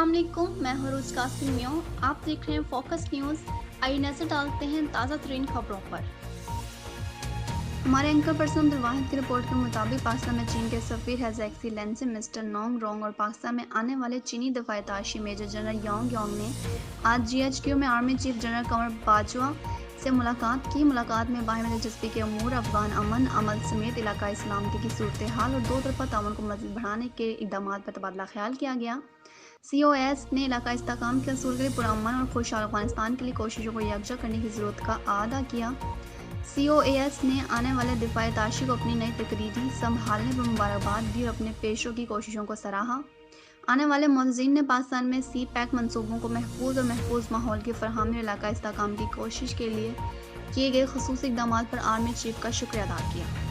अस्सलाम वालेकुम, मैं हरोज कासिम मियाँ। आप देख रहे हैं फोकस न्यूज़। आइए नजर डालते हैं ताज़ा तरीन खबरों पर। हमारे एंकर पर्सन अब्दुल की रिपोर्ट के मुताबिक पाकिस्तान में चीन के सफीर his excellency mister Nong Rong और पाकिस्तान में आने वाले चीनी दफाई ताशी मेजर जनरल योंग योंग ने आज GHQ में army chief general Qamar Bajwa से मुलाकात की। मुलाकात में बाहमी दिलचस्पी के अमूर, अफगान अमन अमल समेत इलाकाई सलामती की सूरत हाल और दो तरफा ताउन को मज़ीद बढ़ाने के इक़दाम पर तबादला ख्याल किया गया। COS ने इलाकाई इस्तेहकाम के असूल के लिए पुरअमन और खुशहाल अफगानिस्तान के लिए कोशिशों को यकजा करने की ज़रूरत का अदा किया। COAS ने आने वाले दिफाई ताशी को अपनी नई तकरीरी संभालने पर मुबारकबाद दी और अपने पेशों की कोशिशों को सराहा। आने वाले मोअज़्ज़िन ने पाकिस्तान में CPEC मनसूबों को महफूज माहौल की फरहमी और इलाकाई इस्तेहकाम की कोशिश के लिए किए गए ख़ुसूसी इक़दामात पर आर्मी चीफ का शुक्रिया अदा किया।